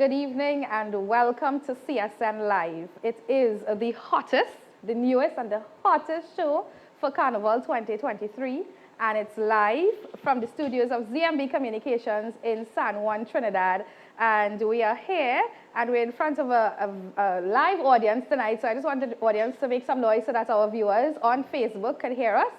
good evening, and welcome to CSN Live. It is the hottest, the newest, and the hottest show for Carnival 2023, and it's live from the studios of ZMB Communications in San Juan, Trinidad. And we are here, and we're in front of a live audience tonight, so I just want the audience to make some noise so that our viewers on Facebook can hear us.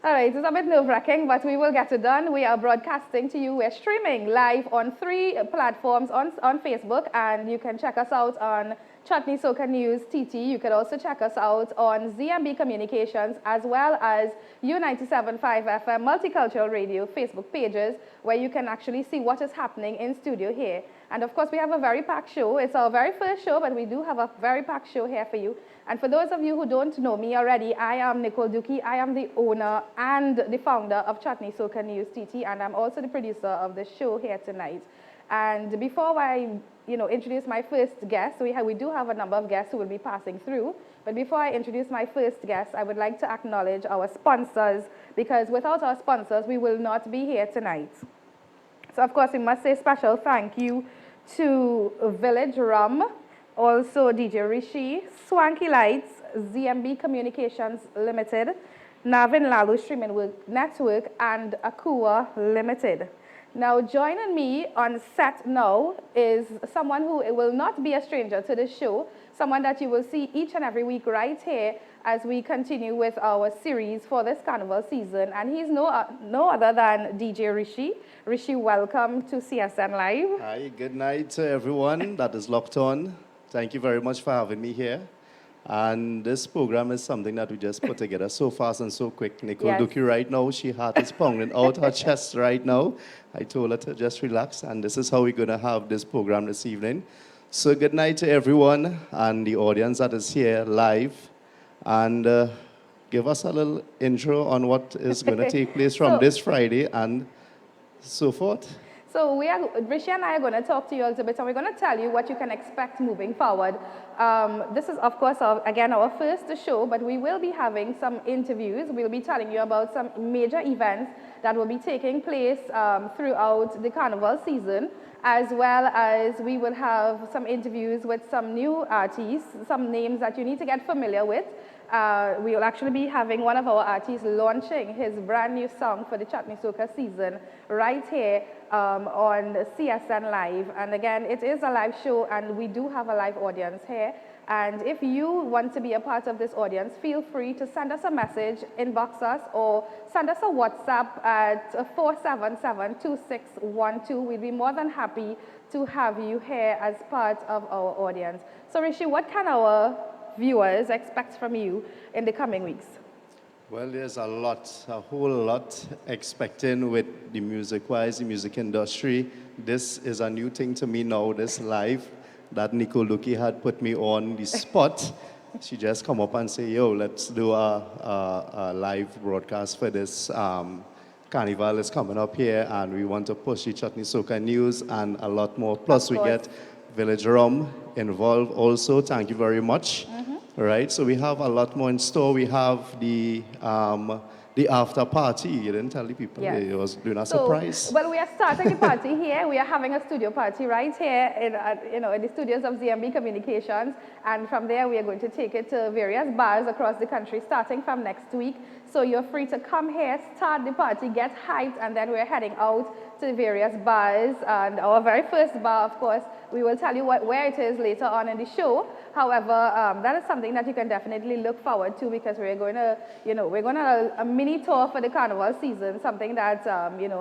All right, it's a bit nerve-wracking, but we will get it done. We are broadcasting to you. We're streaming live on 3 platforms on Facebook, and you can check us out on Chutney Soca News TT. You can also check us out on ZMB Communications, as well as U97.5 FM Multicultural Radio Facebook pages, where you can actually see what is happening in studio here. And of course, we have a very packed show. It's our very first show, but we do have a very packed show here for you. And for those of you who don't know me already, I am Nicole Dookie. I am the owner and the founder of Chutney Soca News TT, and I'm also the producer of the show here tonight. And before I introduce my first guest, we do have a number of guests who will be passing through. But before I introduce my first guest, I would like to acknowledge our sponsors, because without our sponsors, we will not be here tonight. So, of course, we must say special thank you to Village Rum, also DJ Rishi, Swanky Lights, ZMB Communications Limited, Navin Lalloo Streaming Network, and Akua Limited. Now, joining me on set now is someone who will not be a stranger to the show, someone that you will see each and every week right here as we continue with our series for this carnival season. And he's no other than DJ Rishi. Rishi, welcome to CSN Live. Hi, good night to everyone that is locked on. Thank you very much for having me here. And this program is something that we just put together so fast and so quick. Nicole Dookie right now, she heart is pounding out her chest right now. I told her to just relax, and this is how we're going to have this program this evening. So good night to everyone and the audience that is here live. And give us a little intro on what is going to take place from this Friday and so forth. So Rishi and I are going to talk to you a little bit, and we're going to tell you what you can expect moving forward. This is, of course, again, our first show, but we will be having some interviews. We'll be telling you about some major events that will be taking place throughout the carnival season, as well as we will have some interviews with some new artists, some names that you need to get familiar with. We will actually be having one of our artists launching his brand new song for the Chutney Soca season right here on CSN Live. And again, it is a live show, and we do have a live audience here. And if you want to be a part of this audience, feel free to send us a message, inbox us, or send us a WhatsApp at 477-2612. We'd be more than happy to have you here as part of our audience. So Rishi, what can our viewers expect from you in the coming weeks? Well, there's a whole lot expecting with the music-wise, the music industry. This is a new thing to me now, this live that Nicole Dookie had put me on the spot. She just come up and say, yo, let's do a live broadcast for this carnival is coming up here, and we want to push the Chutney Soca News and a lot more. Plus, we get Village Rum involved also. Thank you very much. All right, so we have a lot more in store. We have the after party. You didn't tell the people. Yes. It was doing a surprise. Well, we are starting the party here. We are having a studio party right here in the studios of ZMB Communications, and from there we are going to take it to various bars across the country starting from next week. So you're free to come here, start the party, get hyped, and then we're heading out to various bars. And our very first bar, of course, we will tell you where it is later on in the show. However, that is something that you can definitely look forward to, because we're going to, a mini tour for the carnival season, something that,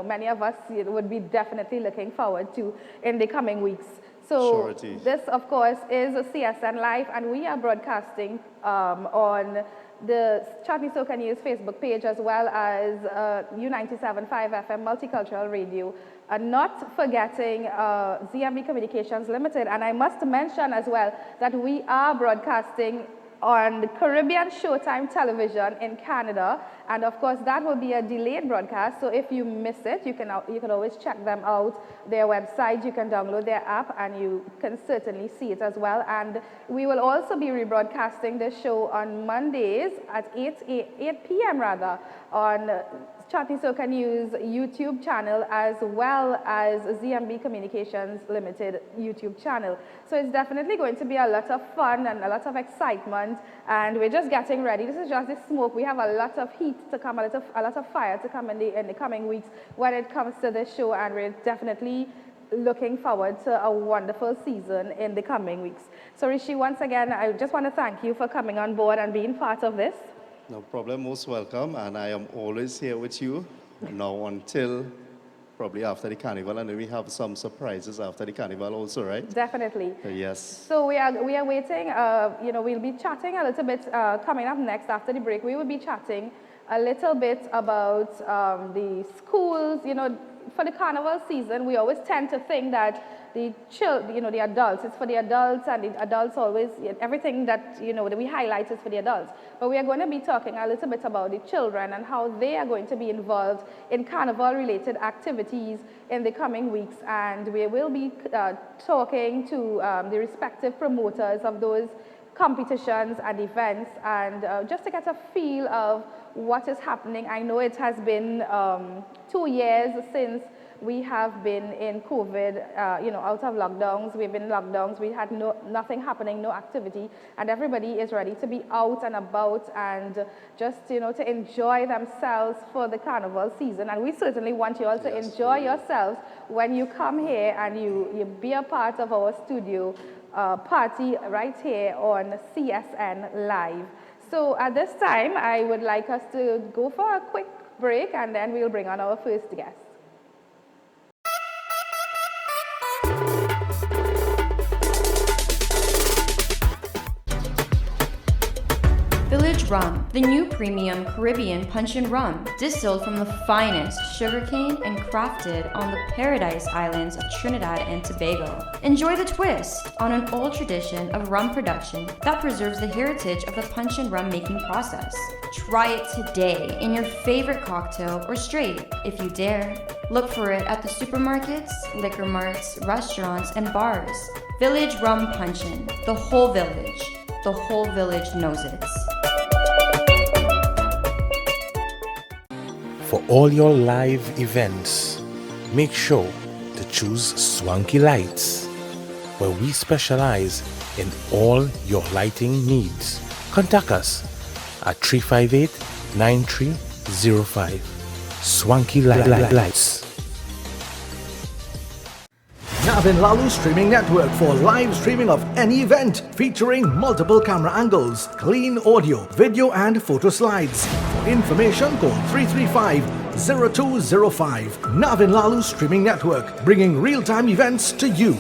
many of us would be definitely looking forward to in the coming weeks. So this, of course, is a CSN Live, and we are broadcasting on the Chutney Soca News Facebook page, as well as U97.5 FM Multicultural Radio, and not forgetting ZMB Communications Limited. And I must mention as well that we are broadcasting on Caribbean Showtime Television in Canada, and of course that will be a delayed broadcast, so if you miss it, you can always check them out, their website, you can download their app, and you can certainly see it as well. And we will also be rebroadcasting the show on Mondays at 8 p.m. rather on Chatney Soca News YouTube channel as well as ZMB Communications Limited YouTube channel. So it's definitely going to be a lot of fun and a lot of excitement, and we're just getting ready. This is just the smoke. We have a lot of heat to come, a lot of fire to come in the coming weeks when it comes to this show, and we're definitely looking forward to a wonderful season in the coming weeks. So Rishi, once again, I just want to thank you for coming on board and being part of this. No problem, most welcome, and I am always here with you now until probably after the carnival, and then we have some surprises after the carnival also, right? Definitely. Yes. So we are waiting. We'll be chatting a little bit coming up next after the break. We will be chatting a little bit about the schools. For the carnival season, we always tend to think that the adults, it's for the adults, and the adults always, everything that, that we highlight is for the adults. But we are going to be talking a little bit about the children and how they are going to be involved in carnival-related activities in the coming weeks. And we will be talking to the respective promoters of those competitions and events, and just to get a feel of what is happening. I know it has been 2 years since we have been in COVID, out of lockdowns. We've been in lockdowns. We had nothing happening, no activity, and everybody is ready to be out and about and just, to enjoy themselves for the carnival season. And we certainly want you all to enjoy yourselves when you come here and you be a part of our studio party right here on CSN Live. So at this time, I would like us to go for a quick break, and then we'll bring on our first guest. Village Rum, the new premium Caribbean punch and rum, distilled from the finest sugarcane and crafted on the paradise islands of Trinidad and Tobago. Enjoy the twist on an old tradition of rum production that preserves the heritage of the punch and rum making process. Try it today in your favorite cocktail or straight, if you dare. Look for it at the supermarkets, liquor marts, restaurants, and bars. Village Rum Punchin', the whole village knows it. For all your live events, make sure to choose Swanky Lights, where we specialize in all your lighting needs. Contact us at 358-9305. Swanky Lights. Navin Lalloo Streaming Network for live streaming of any event featuring multiple camera angles, clean audio, video and photo slides. For information, call 335-0205. Navin Lalloo Streaming Network, bringing real-time events to you.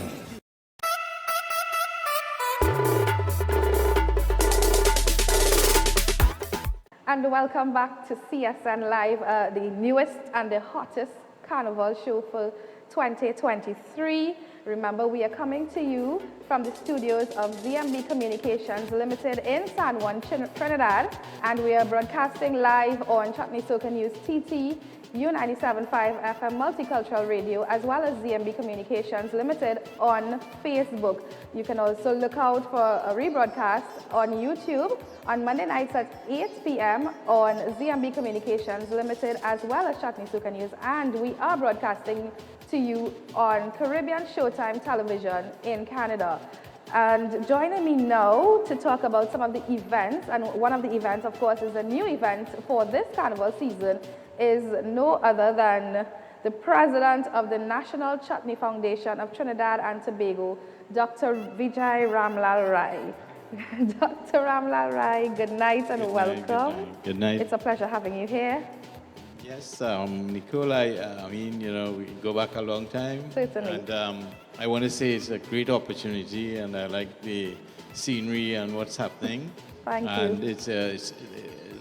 And welcome back to CSN Live, the newest and the hottest carnival show for 2023. Remember, we are coming to you from the studios of ZMB Communications Limited in San Juan, Trinidad, and we are broadcasting live on Chatney Soca News TT, U97.5 FM Multicultural Radio, as well as ZMB Communications Limited on Facebook. You can also look out for a rebroadcast on YouTube on Monday nights at 8 p.m. on ZMB Communications Limited, as well as Chatney Soca News, and we are broadcasting to you on Caribbean Showtime Television in Canada. And joining me now to talk about some of the events, and one of the events, of course, is a new event for this carnival season, is no other than the president of the National Chutney Foundation of Trinidad and Tobago, Dr. Vijay Ramlal Rai. Dr. Ramlal Rai, good night and welcome. Good night. It's a pleasure having you here. Yes, Nicole, I mean, we go back a long time. Certainly. And I want to say it's a great opportunity, and I like the scenery and what's happening. Thank you. And it's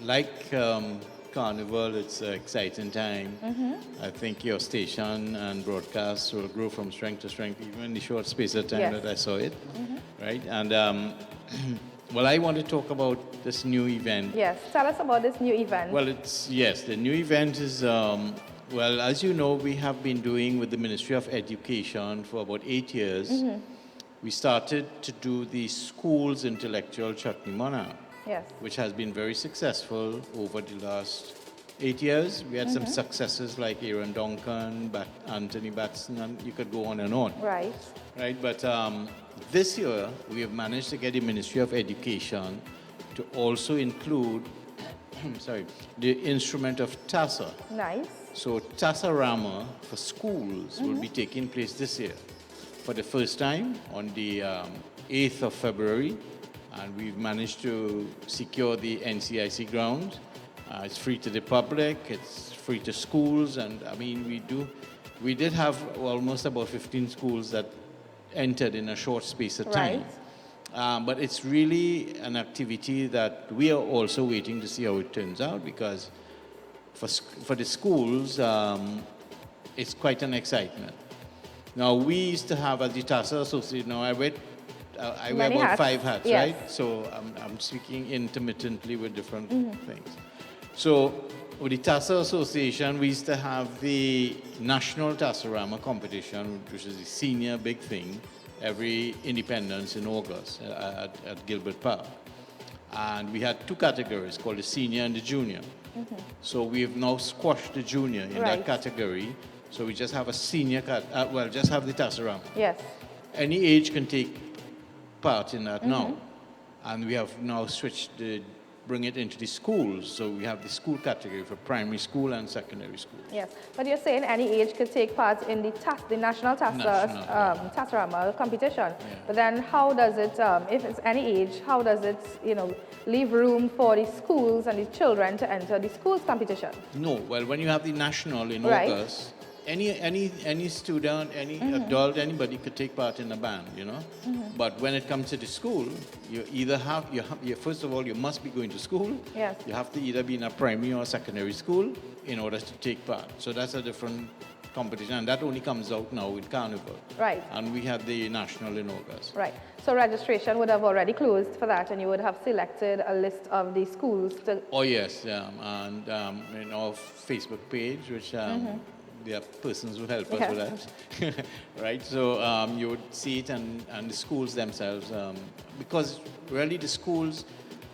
like Carnival, it's an exciting time. I think your station and broadcast will grow from strength to strength, even in the short space of time that I saw it. Right? And well, I want to talk about this new event. Yes, tell us about this new event. Well, the new event is, well, as you know, we have been doing with the Ministry of Education for about 8 years. We started to do the school's intellectual chutney monarch, yes, which has been very successful over the last 8 years. We had some successes like Aaron Duncan, Anthony Batson, and you could go on and on. Right. Right, but this year we have managed to get the Ministry of Education to also include, the instrument of TASA. Nice. So TASA-Rama for schools will be taking place this year for the first time on the 8th of February, and we've managed to secure the NCIC ground. It's free to the public, it's free to schools, and I mean, we did have almost about 15 schools that entered in a short space of time. Right. But it's really an activity that we are also waiting to see how it turns out, because for the schools, it's quite an excitement. Now, we used to have at the TASA Association, I wear Many about hats. 5 hats, Yes. right? So I'm speaking intermittently with different things. So with the TASA Association, we used to have the National TASA-Rama competition, which is the senior big thing, every Independence in August at Gilbert Park. And we had 2 categories called the senior and the junior. So we have now squashed the junior in that category. So we just have a senior, just have the TASA-Rama. Yes. Any age can take part in that now. And we have now switched bring it into the schools. So we have the school category for primary school and secondary school. Yes, but you're saying any age could take part in the National TASA-Rama competition. Yeah. But then how does it, if it's any age, how does it, leave room for the schools and the children to enter the schools competition? No, well, when you have the national in Right. August, any student, any adult, anybody could take part in a band, But when it comes to the school, you either first of all, you must be going to school. Yes. You have to either be in a primary or secondary school in order to take part. So that's a different competition, and that only comes out now with Carnival. Right. And we had the national in August. Right. So registration would have already closed for that, and you would have selected a list of the schools to... Oh, yes, and in our Facebook page, which there are persons who help us with that, right? So you would see it, and the schools themselves, because really the schools,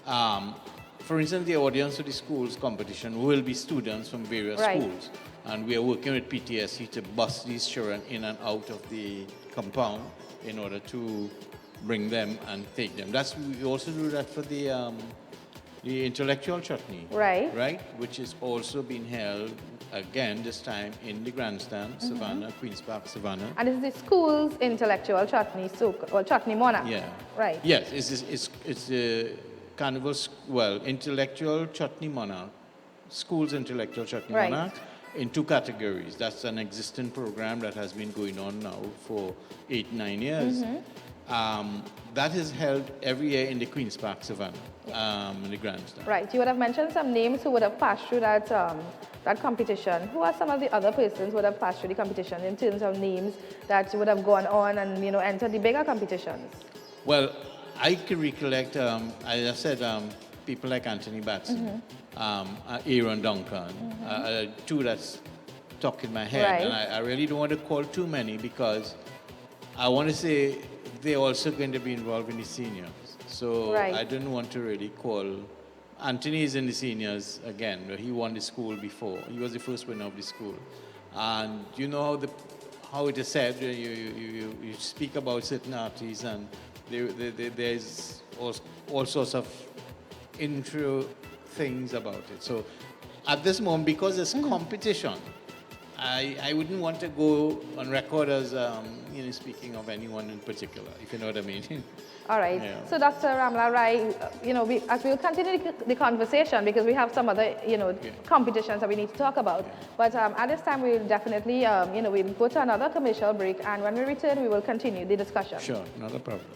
for instance, the audience of the schools competition will be students from various schools, and we are working with PTSC to bus these children in and out of the compound in order to bring them and take them. We also do that for the intellectual chutney, right? Which is also being held again this time in the grandstand, Savannah, Queens Park, Savannah. And this is the school's intellectual chutney or chutney monarch. Yeah. Right. Yes, it's the Carnival, intellectual chutney monarch, school's intellectual chutney monarch in 2 categories. That's an existing program that has been going on now for 8-9 years. That is held every year in the Queens Park, Savannah, in the grandstand. Right. You would have mentioned some names who would have passed through that competition. Who are some of the other persons who would have passed through the competition in terms of names that would have gone on and entered the bigger competitions? Well, I can recollect, as I said, people like Anthony Batson, Aaron Duncan, 2 that's stuck in my head. Right. And I really don't want to call too many, because I want to say they're also going to be involved in the seniors. So I didn't want to really call. Anthony is in the seniors again. He won the school before. He was the first winner of the school. And you know how it is said, you speak about certain artists, and there's all sorts of intro things about it. So at this moment, because it's competition, I wouldn't want to go on record as speaking of anyone in particular, if you know what I mean. All right. Yeah. So Dr. Ramla Rai, as we'll continue the conversation, because we have some other, competitions that we need to talk about. Yeah. But at this time, we'll definitely, we'll go to another commercial break, and when we return, we will continue the discussion. Sure, not a problem.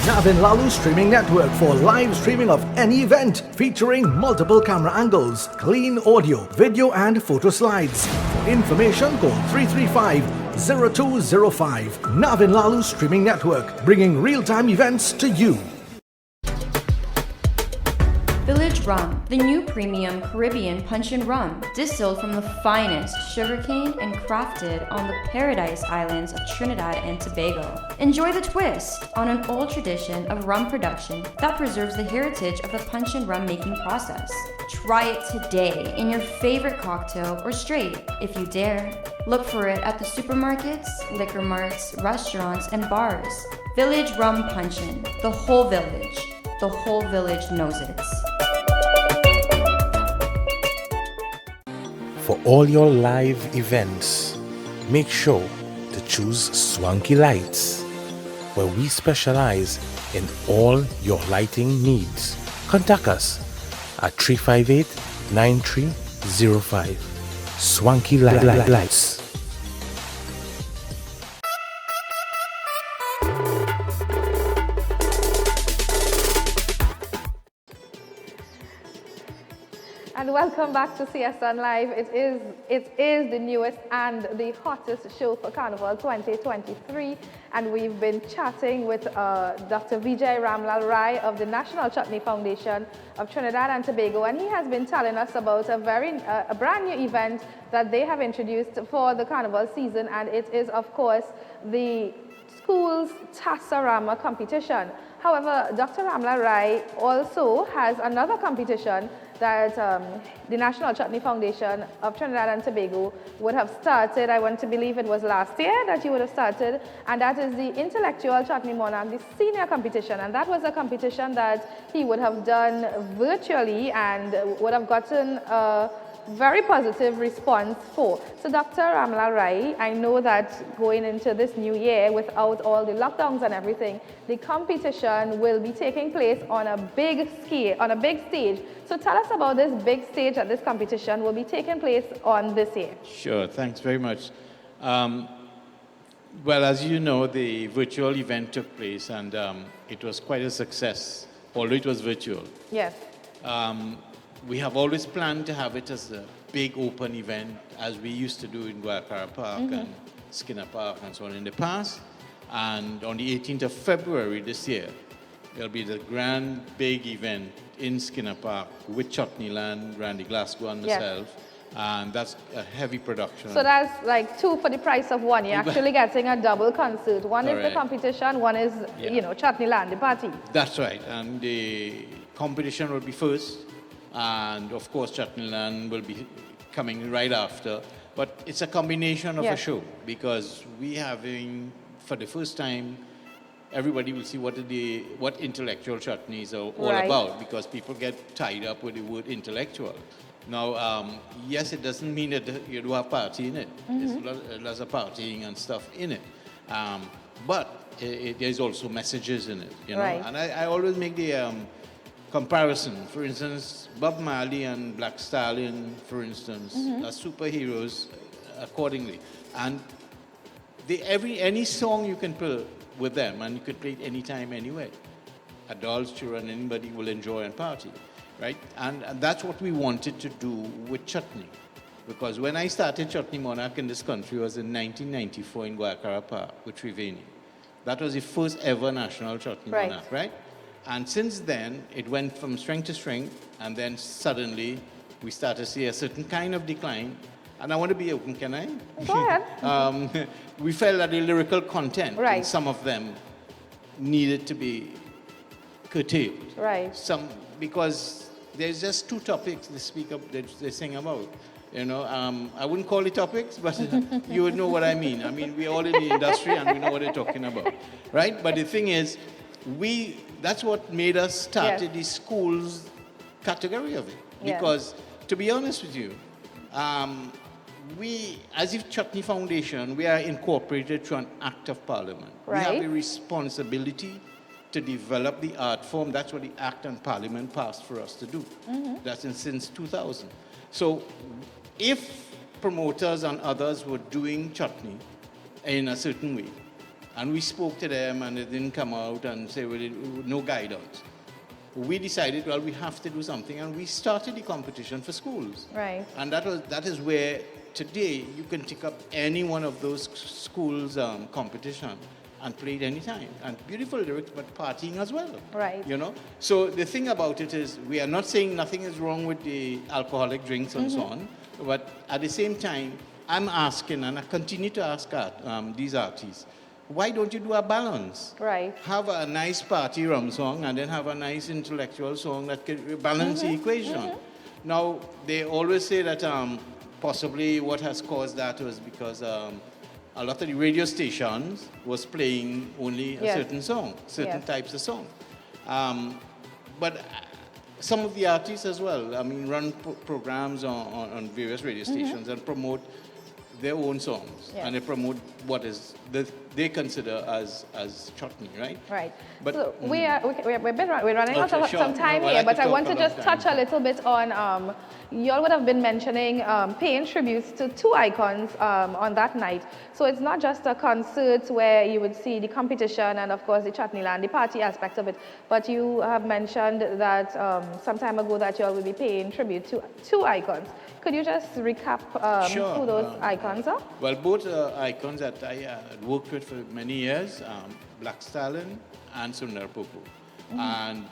Navin Lalloo Streaming Network for live streaming of any event featuring multiple camera angles, clean audio, video and photo slides. For information, call 335-0205. Navin Lalloo Streaming Network, bringing real-time events to you. Village Village Rum, the new premium Caribbean punch and rum, distilled from the finest sugarcane and crafted on the paradise islands of Trinidad and Tobago. Enjoy the twist on an old tradition of rum production that preserves the heritage of the punch and rum making process. Try it today in your favorite cocktail or straight, if you dare. Look for it at the supermarkets, liquor marts, restaurants, and bars. Village Rum Punchin', the whole village knows it. For all your live events, make sure to choose Swanky Lights, where we specialize in all your lighting needs. Contact us at 358-9305. Swanky Lights. And welcome back to CSN Live. It is the newest and the hottest show for Carnival 2023. And we've been chatting with Dr. Vijay Rai of the National Chutney Foundation of Trinidad and Tobago. And he has been telling us about a brand new event that they have introduced for the Carnival season. And it is, of course, the school's Tassarama competition. However, Dr. Ramla Rai also has another competition that the National Chutney Foundation of Trinidad and Tobago would have started. I want to believe it was last year that you would have started, and that is the Intellectual Chutney Monarch, the senior competition. And that was a competition that he would have done virtually and would have gotten a very positive response for. So Dr. Ramla Rai, I know that going into this new year without all the lockdowns and everything, the competition will be taking place on a big scale, on a big stage. So tell us about this big stage that this competition will be taking place on this year. Sure, thanks very much. Well, as you know, the virtual event took place and it was quite a success, although it was virtual. Yes. We have always planned to have it as a big open event, as we used to do in Guacara Park and Skinner Park and so on in the past. And on the 18th of February this year, there'll be the grand big event in Skinner Park with Chutney Land, Randy Glasgow and myself. Yes. And that's a heavy production. So that's like two for the price of one. You're actually getting a double concert. One is the competition, one is, you know, Chutney Land, the party. That's right. And the competition will be first. And of course, Chutney Land will be coming right after. But it's a combination of a show, because we having, for the first time, everybody will see what intellectual chutneys are all about, because people get tied up with the word intellectual. Now, yes, it doesn't mean that you do have party in it. There's a partying and stuff in it. But there's also messages in it, you know. And I always make the comparison. For instance, Bob Marley and Black Stallion, for instance, are superheroes accordingly. And any song you can play with them, and you could play it anytime, anywhere. Adults, children, anybody will enjoy and party, right? And that's what we wanted to do with Chutney. Because when I started Chutney Monarch in this country was in 1994 in Guacara Park with Triveni. That was the first ever national Chutney Monarch, right? And since then, it went from strength to strength, and then suddenly we started to see a certain kind of decline. And I want to be open, can I? Go ahead. We felt that the lyrical content in some of them needed to be curtailed. Because there's just two topics they sing about. You know, I wouldn't call it topics, but you would know what I mean. I mean, we're all in the industry and we know what they're talking about, right? But the thing is, that's what made us start the schools category of it. Because, to be honest with you, we, as if Chutney Foundation, we are incorporated through an act of parliament. We have a responsibility to develop the art form. That's what the act and parliament passed for us to do. That's since 2000. So if promoters and others were doing Chutney in a certain way, and we spoke to them and they didn't come out and say, well, no guidance, we decided, well, we have to do something, and we started the competition for schools. And that is where today you can take up any one of those schools' competition and play it anytime. And beautiful lyrics, but partying as well. Right. You know? So the thing about it is, we are not saying nothing is wrong with the alcoholic drinks and so on, but at the same time, I'm asking, and I continue to ask these artists, why don't you do a balance? Right. Have a nice party rum song and then have a nice intellectual song that can balance the equation. Now, they always say that possibly what has caused that was because a lot of the radio stations was playing only a certain song, certain types of song. But some of the artists as well, I mean, run programs on various radio stations and promote their own songs, and they promote what is they consider as chutney, right? Right. But so we're running out of some time here, but I want to just touch a little bit on, you all would have been mentioning paying tributes to two icons on that night. So it's not just a concert where you would see the competition and of course the chutney land, the party aspect of it, but you have mentioned that some time ago that you all will be paying tribute to two icons. Could you just recap who those icons are? Well, both icons that I worked with for many years, Black Stalin and Sundar Popo. And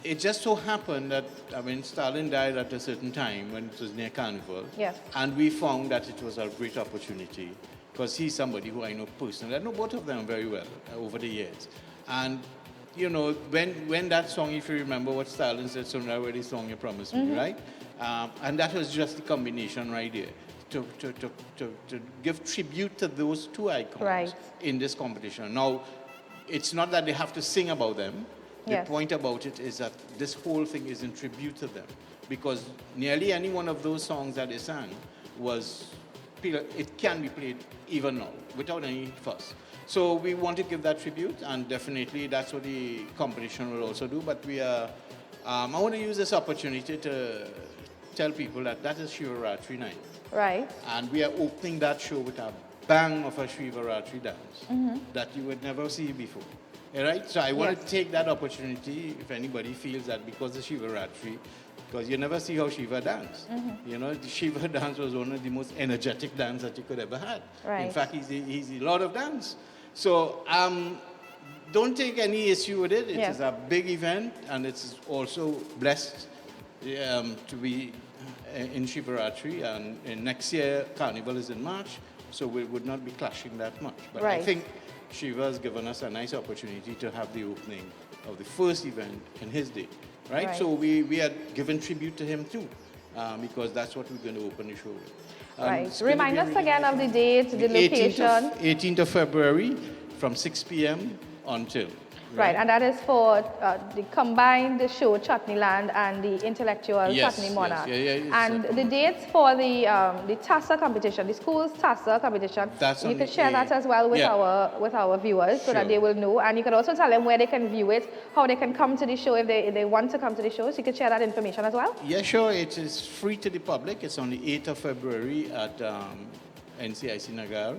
it just so happened that, I mean, Stalin died at a certain time when it was near Carnival. Yes. And we found that it was a great opportunity because he's somebody who I know personally. I know both of them very well over the years. And you know, when that song, if you remember what Stalin said, Sundar, where the song you promised me, right? And that was just the combination right there. To give tribute to those two icons in this competition. Now, it's not that they have to sing about them. The point about it is that this whole thing is in tribute to them. Because nearly any one of those songs that they sang it can be played even now, without any fuss. So we want to give that tribute, and definitely that's what the competition will also do. But we are, I want to use this opportunity to tell people that that is Shivaratri night. Right. And we are opening that show with a bang of a Shivaratri dance that you would never see before. All right? So I want to take that opportunity, if anybody feels that because of Shivaratri, because you never see how Shiva dance. You know, the Shiva dance was one of the most energetic dance that you could ever had. Right. In fact, he's a lot of dance. So don't take any issue with it. It is a big event, and it's also blessed to be in Shivaratri. And next year, Carnival is in March, so we would not be clashing that much. But I think Shiva has given us a nice opportunity to have the opening of the first event in his day. Right? So we are giving tribute to him too, because that's what we're going to open the show with. Right. Remind us again of the date, the location. 18th of February from 6 p.m. until. Right, and that is for the combined show Chutney Land and the intellectual Chutney Monarch. And the dates for the TASA competition, the school's TASA competition, you can share that as well with our viewers so that they will know. And you can also tell them where they can view it, how they can come to the show if they want to come to the show. So you can share that information as well. Yeah, sure. It is free to the public. It's on the 8th of February at NCIC Nagar,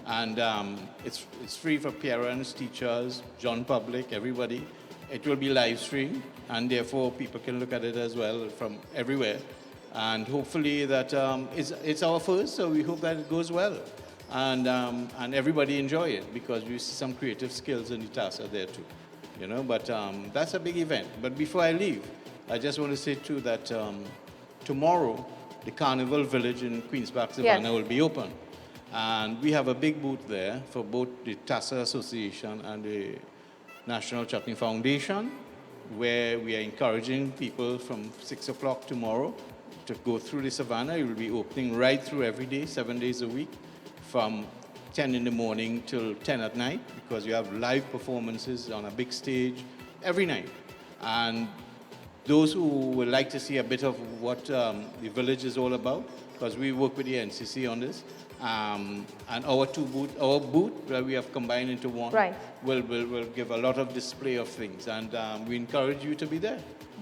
and it's free for parents, teachers, John public, everybody. It will be live streamed, and therefore people can look at it as well from everywhere. And hopefully that it's our first, so we hope that it goes well, and everybody enjoy it because we see some creative skills in the TASA there too, you know. But that's a big event. But before I leave, I just want to say too that tomorrow the Carnival Village in Queen's Park, Savannah will be open. And we have a big booth there for both the TASA Association and the National Chutney Foundation, where we are encouraging people from 6 o'clock tomorrow to go through the Savannah. It will be opening right through every day, 7 days a week, from 10 in the morning till 10 at night, because you have live performances on a big stage every night. And those who would like to see a bit of what the village is all about, because we work with the NCC on this, and our booth that we have combined into one will give a lot of display of things, and we encourage you to be there,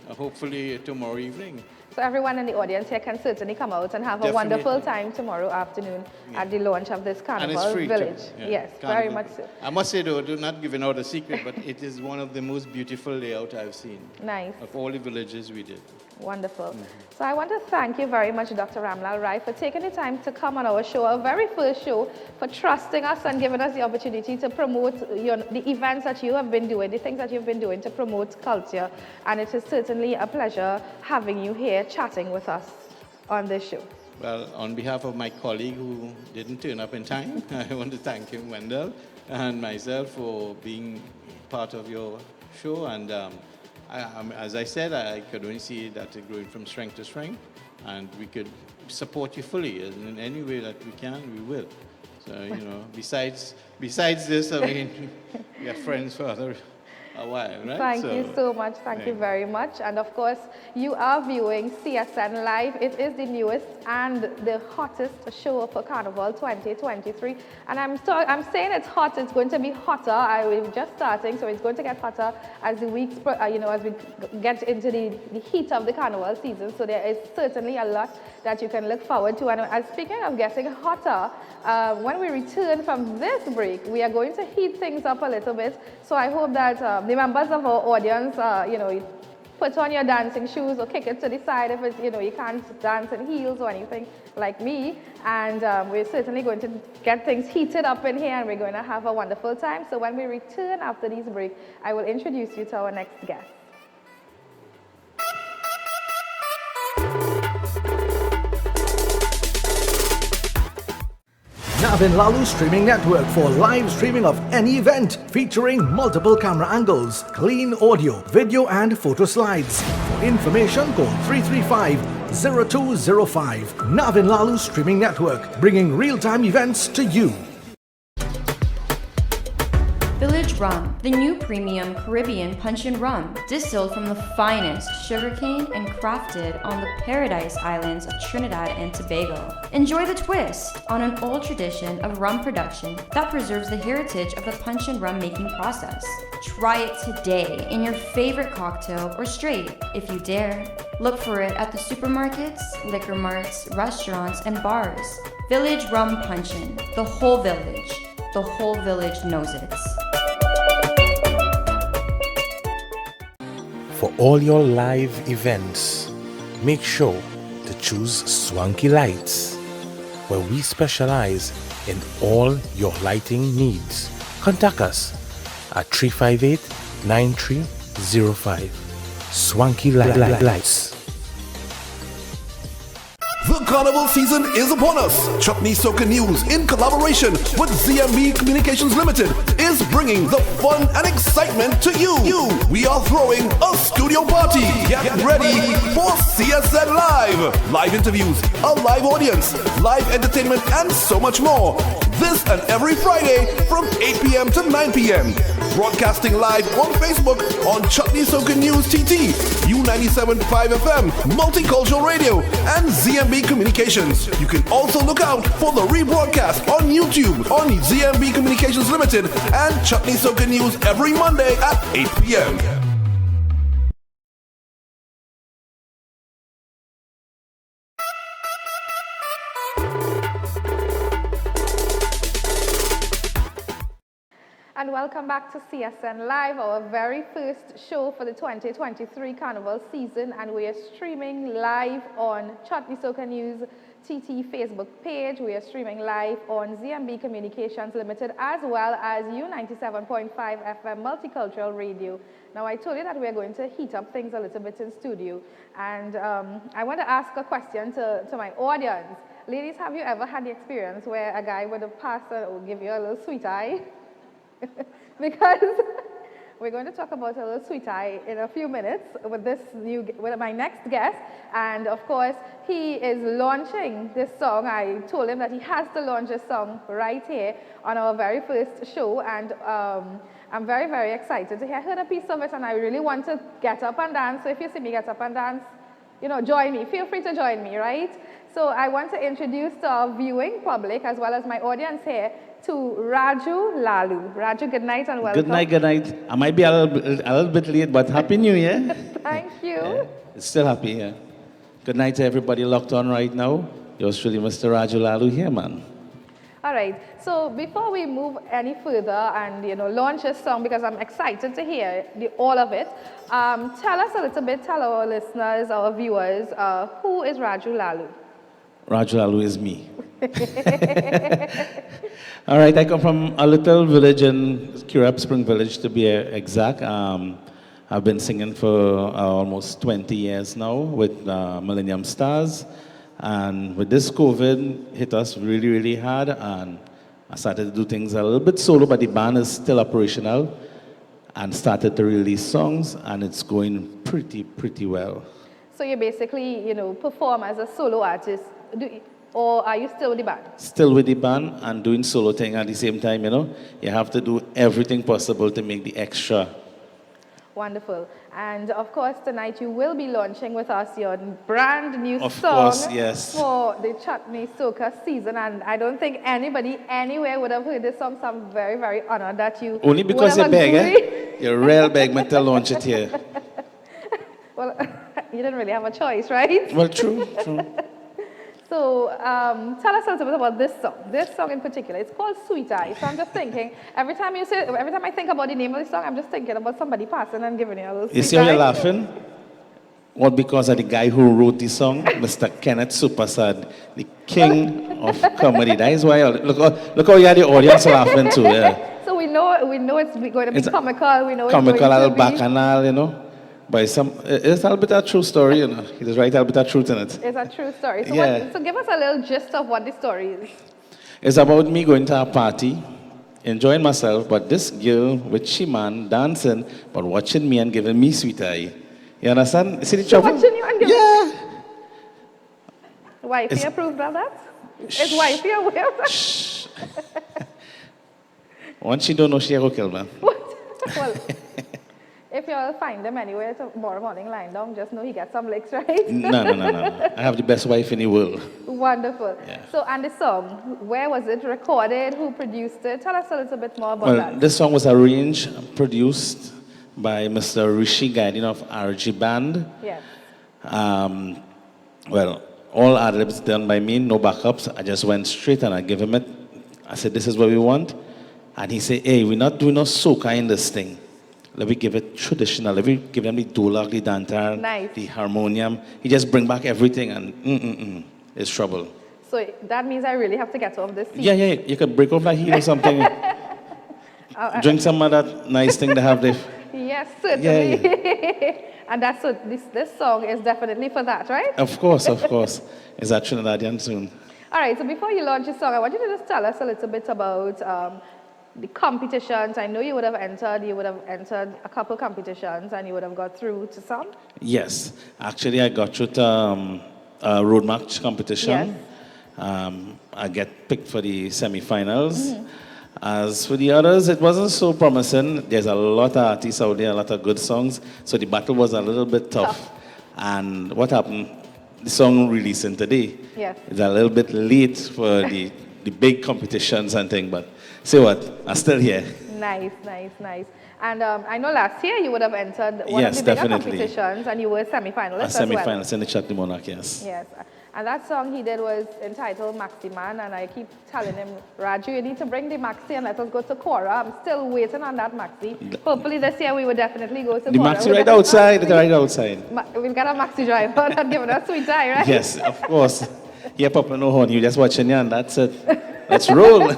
hopefully tomorrow evening. So everyone in the audience here can certainly come out and have a wonderful time tomorrow afternoon at the launch of this Carnival Village. Yes, very much so. I must say though, not giving out a secret, but it is one of the most beautiful layouts I've seen. Nice. Of all the villages we did. Wonderful. So I want to thank you very much, Dr. Ramlal Rai, for taking the time to come on our show, our very first show, for trusting us and giving us the opportunity to promote the events that you have been doing, the things that you've been doing to promote culture. And it is certainly a pleasure having you here chatting with us on this show. Well, on behalf of my colleague who didn't turn up in time, I want to thank him, Wendell, and myself for being part of your show. And as I said, I could only see that growing from strength to strength, and we could support you fully in any way that we can. We will. So besides this, I mean, we are friends for a while, right? Thank you so much. Thank you very much. And of course, you are viewing CSN Live. It is the newest and the hottest show for Carnival 2023. And I'm saying it's hot. It's going to be hotter. We're just starting, so it's going to get hotter as the weeks, as we get into the heat of the Carnival season. So there is certainly a lot that you can look forward to. And speaking of getting hotter, when we return from this break, we are going to heat things up a little bit. So I hope that the members of our audience, you put on your dancing shoes or kick it to the side if it's, you can't dance in heels or anything like me. And we're certainly going to get things heated up in here, and we're going to have a wonderful time. So when we return after this break, I will introduce you to our next guest. Navin Lalloo Streaming Network for live streaming of any event featuring multiple camera angles, clean audio, video and photo slides. For information, call 335-0205. Navin Lalloo Streaming Network, bringing real-time events to you. Village Rum, the new premium Caribbean punch and rum, distilled from the finest sugarcane and crafted on the Paradise Islands of Trinidad and Tobago. Enjoy the twist on an old tradition of rum production that preserves the heritage of the punch and rum making process. Try it today in your favorite cocktail or straight, if you dare. Look for it at the supermarkets, liquor marts, restaurants, and bars. Village Rum Punchin', the whole village. The whole village knows it. For all your live events, make sure to choose Swanky Lights, where we specialize in all your lighting needs. Contact us at 358-9305. Swanky Lights. The Carnival season is upon us. Chutney Soca News, in collaboration with ZMB Communications Limited, is bringing the fun and excitement to you. We are throwing a studio party. Get ready for CSN Live. Live interviews, a live audience, live entertainment, and so much more. This and every Friday from 8 p.m. to 9 p.m. Broadcasting live on Facebook on Chutney Soca News TT, U97.5 FM, Multicultural Radio, and ZMB Communications. You can also look out for the rebroadcast on YouTube on ZMB Communications Limited and Chutney Soca News every Monday at 8 p.m. And welcome back to CSN Live, our very first show for the 2023 Carnival season, and we are streaming live on Chutney Soca News TT Facebook page. We are streaming live on ZMB Communications Limited, as well as U97.5 FM Multicultural Radio. Now, I told you that we are going to heat up things a little bit in studio, and I want to ask a question to my audience. Ladies, have you ever had the experience where a guy would have passed or give you a little sweet eye? Because we're going to talk about a little sweet eye in a few minutes with my next guest, and of course he is launching this song. I told him that he has to launch this song right here on our very first show, and I'm very, very excited to hear. I heard a piece of it and I really want to get up and dance. So if you see me get up and dance, join me. Feel free to join me, right? So I want to introduce to our viewing public, as well as my audience here, to Raju Lalloo. Raju, good night and welcome. Good night, good night. I might be a little bit late, but Happy New Year. Thank you. Yeah, it's still happy, yeah. Good night to everybody locked on right now. Yours truly, Mr. Raju Lalloo here, man. All right. So before we move any further and launch this song, because I'm excited to hear all of it, tell us a little bit, tell our listeners, our viewers, who is Raju Lalloo? Raju Lalloo is me. All right, I come from a little village in Curab Spring Village, to be exact. I've been singing for almost 20 years now with Millennium Stars. And with this COVID hit us really, really hard, and I started to do things a little bit solo, but the band is still operational, and started to release songs, and it's going pretty well. So you basically, perform as a solo artist, or are you still with the band? Still with the band and doing solo thing at the same time, You have to do everything possible to make the extra. Wonderful. And of course, tonight you will be launching with us your brand new Of song course, yes. for the Chutney Soca season. And I don't think anybody anywhere would have heard this song, so I'm very, very honored that you Only because would you have beg, agreed. You're real beg me to launch it here. Well, you didn't really have a choice, right? Well, true. So tell us a little bit about this song in particular. It's called Sweet Eye. So I'm just thinking, every time I think about the name of the song, I'm just thinking about somebody passing and giving you a little sweet You see how eye. you're laughing? Well, because of the guy who wrote the song, Mr. Kenneth Supersad, the king of comedy. That is why, look how you had the audience laughing too, yeah. So we know it's going to be comical. We know Comical, it's a going little to be bacchanal, But it's a little bit of true story, He just write a bit of truth in it. It's a true story. So, Yeah. so give us a little gist of what the story is. It's about me going to a party, enjoying myself, but this girl with she man dancing, but watching me and giving me sweet eye. You understand? You see the trouble? Watching you and giving. Yeah. Wifey It's- approved of that? Is wifey aware of that? Once she don't know, she will kill me. Well, if you all find them anywhere tomorrow morning lying down, just know he gets some licks, right? No. I have the best wife in the world. Wonderful. Yeah. So, and the song, where was it recorded? Who produced it? Tell us a little bit more about Well, that. this song was arranged, produced by Mr. Rishi, guardian of RG Band. Yes. Well, all ad-libs done by me, no backups. I just went straight and I gave him it. I said, this is what we want. And he said, hey, we're not doing no soca in this thing. Let me give it traditional. Let me give them the dolak, the dantar, Nice. the harmonium. He just bring back everything and it's trouble. So that means I really have to get off this seat. Yeah. You could break off like heel or something. Drink some of that nice thing they have there. Yes, certainly. Yeah. And that's so this song is definitely for that, right? Of course. It's at Trinidadian soon. All right, so before you launch your song, I want you to just tell us a little bit about the competitions. I know you would have entered a couple competitions and you would have got through to some. Yes. Actually, I got through to a road march competition. Yes. I get picked for the semi-finals. As for the others, it wasn't so promising. There's a lot of artists out there, a lot of good songs. So the battle was a little bit tough. And what happened? The song releasing today. Yes. It's a little bit late for the big competitions and things, but say what? I'm still here. Nice. And I know last year you would have entered one Yes, of the bigger definitely. competitions and you were semi-finalist A as well. semi-finalist in the Chutney Monarch, yes. Yes. And that song he did was entitled Maxi Man, and I keep telling him, Raju, you need to bring the Maxi and let us go to Quora. I'm still waiting on that Maxi. Hopefully this year we will definitely go to The Quora. Maxi right outside, We've got a Maxi driver that giving us sweet eye, right? Yes, of course. Yeah, Papa, no honey, you just watching you and that's it. Let's roll.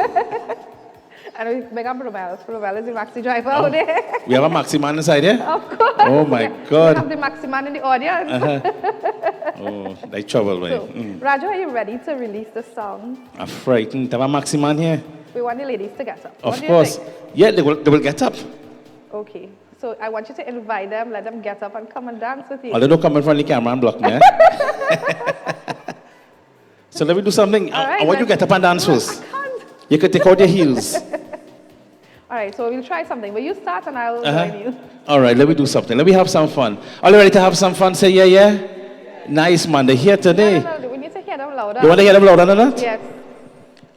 And we big up Romel. Romel is the Maxi driver out there. We have a Maxi man inside here? Of course. Oh my We God. have the Maxi man in the audience. Oh, like trouble, man. So, Raju, are you ready to release the song? I'm frightened. Have a Maxi man here? We want the ladies to get up. What Of do you course. think? Yeah, they will get up. Okay. So I want you to invite them, let them get up and come and dance with you. Or they don't come in front of the camera and block me, eh? So let me do something. All right, I want you to get up and dance I first. can't. You can take out your heels. All right, so we'll try something. But you start and I'll join you. All right, let me do something. Let me have some fun. Are you ready to have some fun? Say yeah. Nice, man. They're here today. No, we need to hear them louder. You want to hear them louder than that? Yes.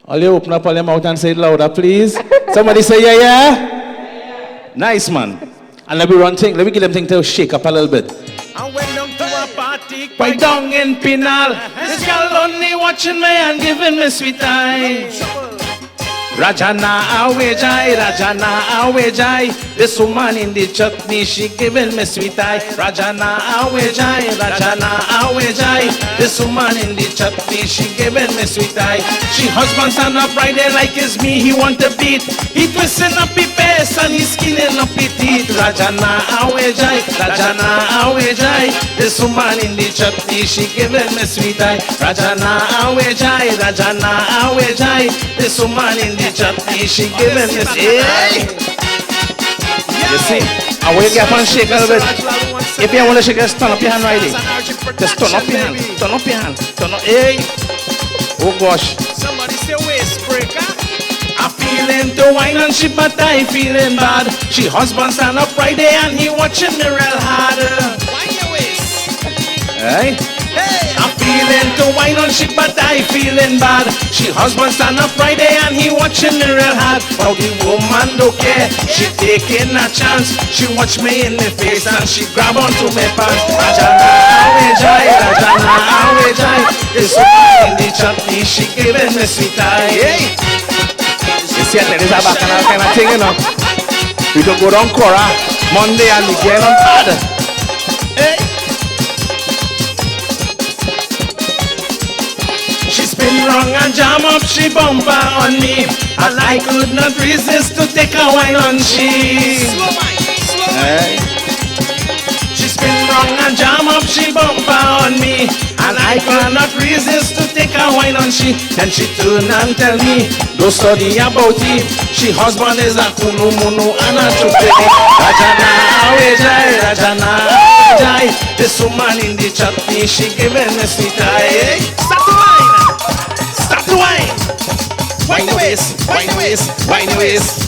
All you open up all your mouth and say it louder, please. Somebody say yeah. Nice, man. And let me run thing. Let me give them thing to shake up a little bit. I went down to a party Right down in Pinal. This girl only watching me and giving me sweet eye. Rajana Awejai, Rajana Awejai. This woman in the chutney, she giving me sweet eye. Rajana Awejai, Rajana Awejai. This woman in the chutney, she giving me sweet eye. She husband stand up right there like it's me, he want to beat. He twisting up his face and he skinning up his teeth. Rajana Awejai, Rajana Awejai. This woman in the chutney, she giving me sweet eye. Rajana Awejai, Rajana Awejai. This woman in the chutney, she giving me sweet eye. You see, I will get up and shake a little bit. If you want to shake, just turn up your hand right there. Just turn up your hand, turn up your hand, turn up, hey. Oh gosh. Somebody say waist breaker. I'm feeling the wine and she, but I feeling bad. She husband stand up right there and he watching me real hard. Wine your waist. Hey. Hey. I'm feeling the wine and she, but I feeling bad. She husband stand up right there and he watching me real hard. Now the woman don't care, she taking a chance. She watch me in the face and she grab onto my pants. Rajana Awejai, Rajana Awejai. This woman in the chutney, she giving me sweet eye. Hey. You see, there is a back and kind of thing, you know. We don't go down Cora Monday and we get on hard. Hey. She spin wrong and jam up, she bumper on me. And I could not resist to take a wine on she. Slow wine. Slow wine. Hey. She spin wrong and jam up, she bumper on me. And I cannot resist to take a wine on she. Then she turn and tell me, don't study about it. She husband is a kunu munu and a chupini. Rajana Awejai, Rajana Awejai. This woman in the chutney, she giving me sweet eye. Start the wine. Start the wine. Wine the waist, wine the waist, wine the waist.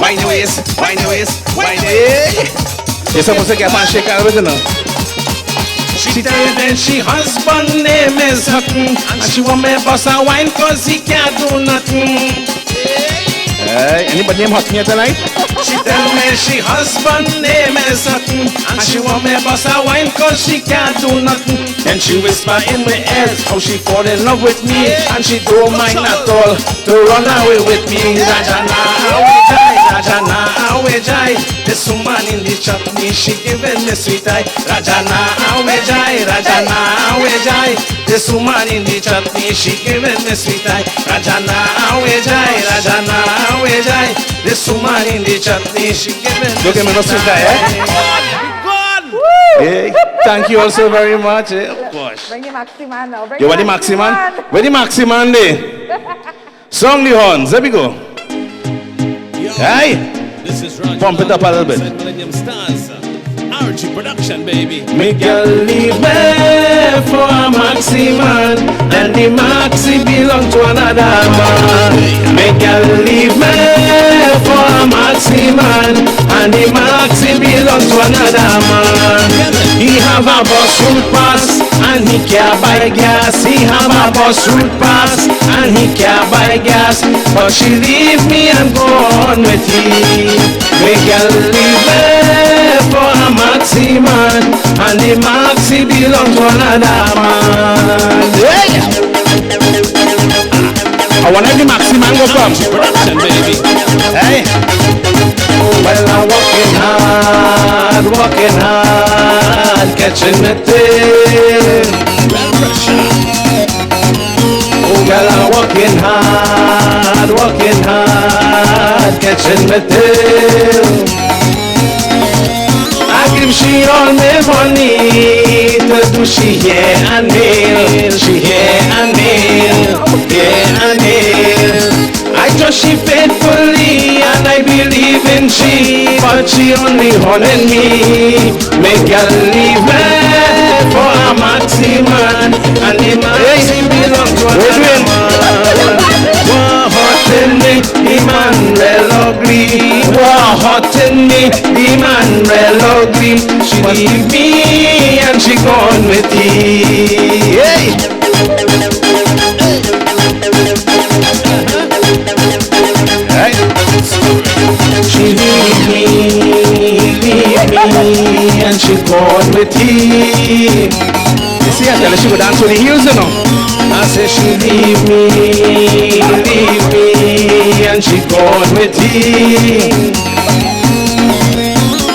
Wine the waist, wine the waist, wine the waist. You're supposed to get and shake out with it now. She tell me she husband name is Hutton. And she want me bust a wine cause he can't do nothing. Hey, anybody name Hutton here tonight? She tell me she husband name is Hutton. And she want me bust a wine cause she can't do nothing. And she whisper in my ear how she fall in love with me. And she don't mind at all to run away with me. Rajana Awejai, Rajana Awejai. This woman in the chutney, she giving me sweet eye. Rajana Awejai, Rajana Awejai. This woman in the chutney, she giving me sweet eye. Rajana Awejai, Rajana Awejai. This woman in the chutney, she giving me. Don't give me no sweet eye, eh? Hey, thank you all so very much. Eh? Oh gosh. Bring the maxi man now. Bring You want the maxi man? Where the maxi man there? Song the horns. There we go. Hey. This is Raju. Pump it up a little bit. Millennium Stars. RG production, baby. Make you leave me for a maxi man, and the maxi belong to another man. Make you leave me for a maxi man, and the maxi belong to another man. He have a bus route pass, and he can't buy gas. He have a bus route pass, and he can't buy gas. But she leave me and go on with him. Make you leave me for a maxi man, and the maxi belong to another man. Hey! I want every maxi man go come. Production, baby. Hey! Well, I'm working hard, catching the thing. Well, pressure. Oh, well, I'm working hard, catching the thing. I give she all my money to do she hair and nail, she hair and nail, hair and nail. I trust she faithfully and I believe in she, but she only holding me. Make her leave me for a maxi man, and the maxi belong to another man. Wow, hot in me, the man real ugly. Wow, hot in me, the man real ugly. She leave me and she gone with me. Hey. Hey. She leave me, and she gone with him. You see, I tell her she go dance with the heels, you know. I say she leave me, gone with he.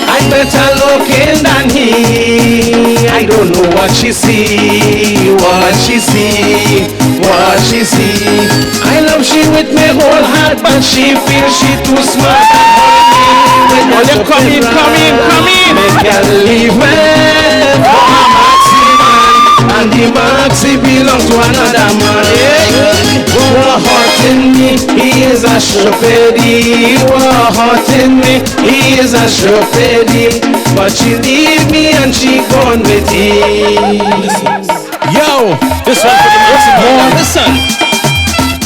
I better looking than he. I don't know what she see, what she see, what she see. I love she with my whole heart, but she feels she too smart. Oh, you come in, come in, come in. Make her leave me for a maxi man, and the maxi belongs to another man. What hurting me, he is a shopedy. What hurting me, he is a shopedy. But she leave me and she gone with ease. Yo, this one for the maxi man. Listen.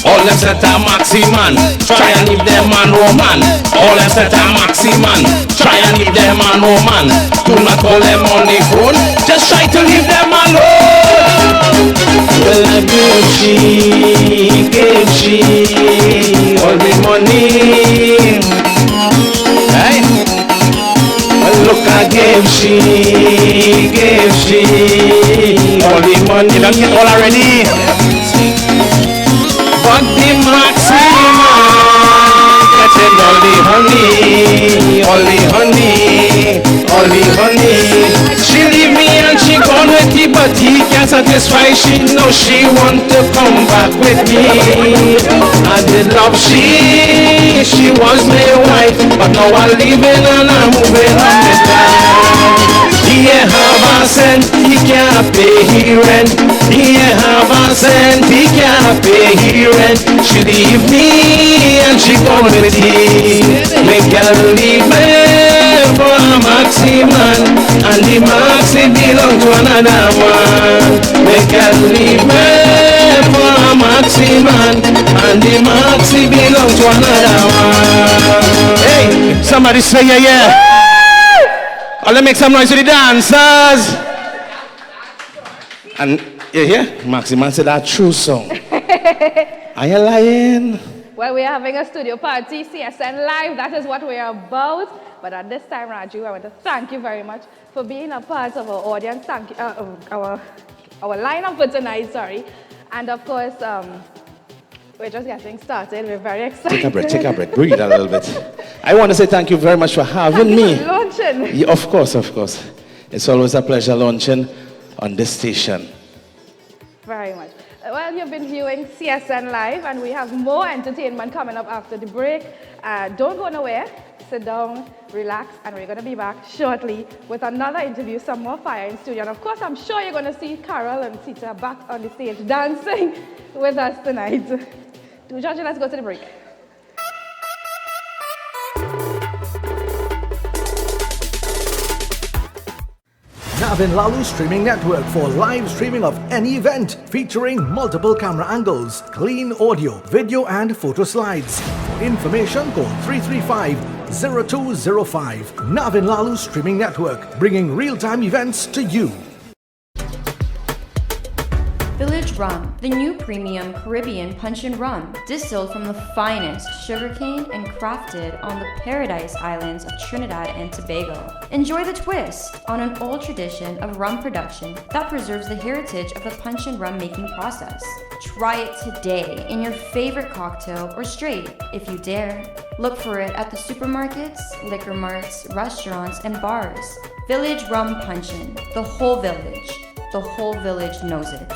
All them set a maxi man, try and leave them man woman. All them set a maxi man, try and leave them man woman. Do not call them on the phone, just try to leave them alone. Well, I gave she all the money. Hey, well, look, I gave she all the money. You don't get all already. But the maxi man getting all the honey, all the honey, all the honey. She leave me and she gone with he, but he can't satisfy. She know she want to come back with me. I did love she was my wife, but now I'm leaving and I'm moving on with life. He ain't have a cent, he can't pay he rent. He ain't have a cent, he can't pay he rent. She leave me and she gone with he. Make her leave me for a maxi man, and the maxi belong to another one. Make her leave me for a maxi man, and the maxi belong to another one. Hey, somebody say yeah, yeah. Oh, let's make some noise to the dancers. And you hear? Maxi man said that true song. Are you lying? Well, we are having a studio party, CSN Live. That is what we are about. But at this time, Raju, I want to thank you very much for being a part of our audience. Thank you, our lineup for tonight, sorry. And of course, we're just getting started. We're very excited. Take a break, breathe a little bit. I want to say thank you very much for having me. Launching. Yeah, of course. It's always a pleasure launching on this station. Very much. Well, you've been viewing CSN Live, and we have more entertainment coming up after the break. Don't go nowhere. Sit down, relax, and we're going to be back shortly with another interview, some more fire in studio. And of course, I'm sure you're going to see Carol and Sita back on the stage dancing with us tonight. Do Georgia, let's go to the break. Navin Lalloo Streaming Network for live streaming of any event featuring multiple camera angles, clean audio, video and photo slides. For information, call 335-0205. Navin Lalloo Streaming Network, bringing real-time events to you. Village Rum, the new premium Caribbean punch and rum, distilled from the finest sugarcane and crafted on the Paradise Islands of Trinidad and Tobago. Enjoy the twist on an old tradition of rum production that preserves the heritage of the punch and rum making process. Try it today in your favorite cocktail or straight, if you dare. Look for it at the supermarkets, liquor marts, restaurants, and bars. Village Rum Punchin', the whole village knows it.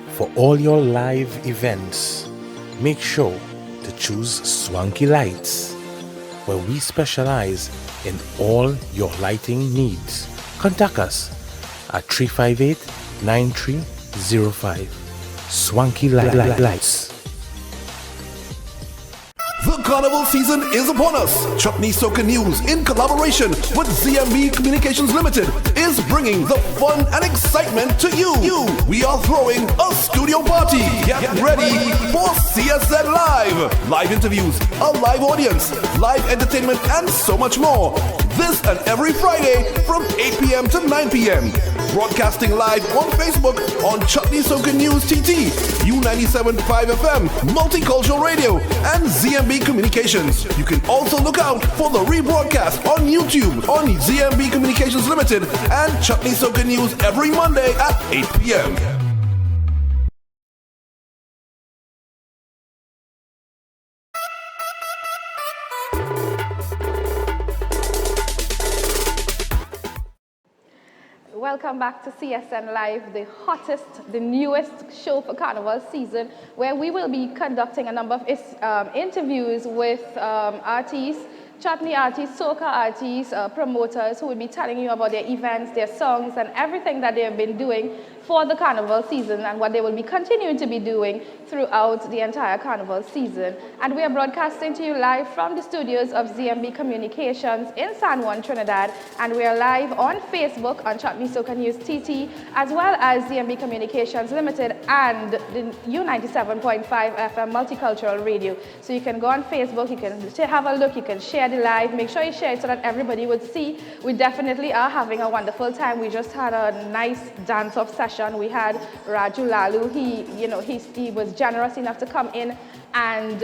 For all your live events, make sure to choose Swanky Lights, where we specialize in all your lighting needs. Contact us at 358-9305. Swanky Lights. The carnival season is upon us. Chutney Soca News, in collaboration with ZMB Communications Limited, is bringing the fun and excitement to you. We are throwing a studio party. Get ready for CSN Live. Live interviews, a live audience, live entertainment, and so much more. This and every Friday from 8 p.m. to 9 p.m. Broadcasting live on Facebook on Chutney Soca News TT, U97.5 FM, Multicultural Radio, and ZMB Communications. You can also look out for the rebroadcast on YouTube on ZMB Communications Limited and Chutney Soca News every Monday at 8 p.m. Welcome back to CSN Live, the hottest, the newest show for Carnival season, where we will be conducting a number of interviews with artists, chutney artists, soca artists, promoters who will be telling you about their events, their songs, and everything that they have been doing for the Carnival season and what they will be continuing to be doing throughout the entire Carnival season. And we are broadcasting to you live from the studios of ZMB Communications in San Juan, Trinidad. And we are live on Facebook on Chutney Soca News TT, as well as ZMB Communications Limited and the U97.5 FM Multicultural Radio. So you can go on Facebook, you can have a look, you can share the live, make sure you share it so that everybody would see. We definitely are having a wonderful time. We just had a nice dance-off session. We had Raju Lalloo. He was generous enough to come in and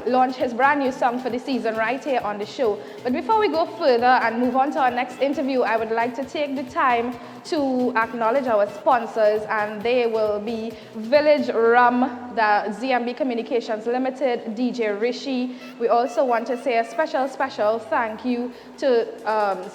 launch his brand new song for the season right here on the show. But before we go further and move on to our next interview, I would like to take the time to acknowledge our sponsors, and they will be Village Rum, the ZMB Communications Limited, DJ Rishi. We also want to say a special thank you to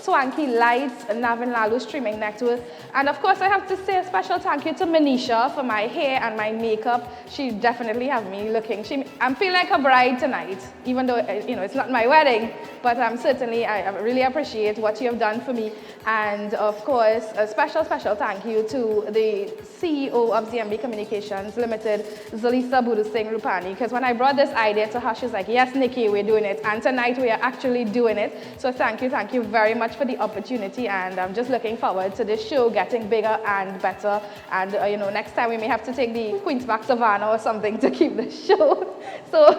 Swanky Lights, Navin Lalloo Streaming Network. And of course, I have to say a special thank you to Manisha for my hair and my makeup. She definitely have me looking. I'm feeling like a bride tonight, even though it's not my wedding, but I really appreciate what you have done for me. And of course, a special thank you to the CEO of ZMB Communications Limited, Zalisa Budu Singh Rupani, because when I brought this idea to her, she was like, yes, Nikki, we're doing it. And tonight we are actually doing it. So thank you very much for the opportunity. And I'm just looking forward to this show getting bigger and better. And next time we may have to take the Queens back Savannah or something to keep the show. So,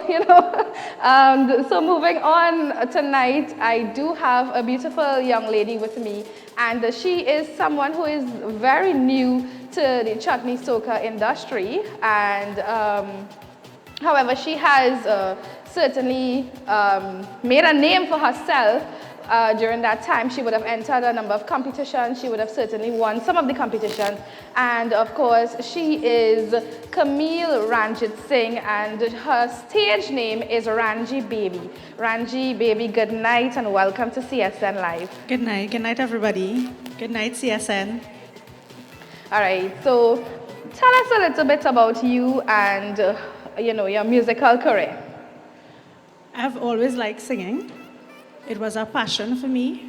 so moving on tonight, I do have a beautiful young lady with me. And she is someone who is very new to the chutney soca industry. And however, she has certainly made a name for herself. During that time, she would have entered a number of competitions. She would have certainly won some of the competitions. And of course, she is Camille Ranjit Singh, and her stage name is Ranji Baby. Ranji Baby, good night and welcome to CSN Live. Good night everybody. Good night CSN. All right, so tell us a little bit about you and your musical career. I've always liked singing. It was a passion for me.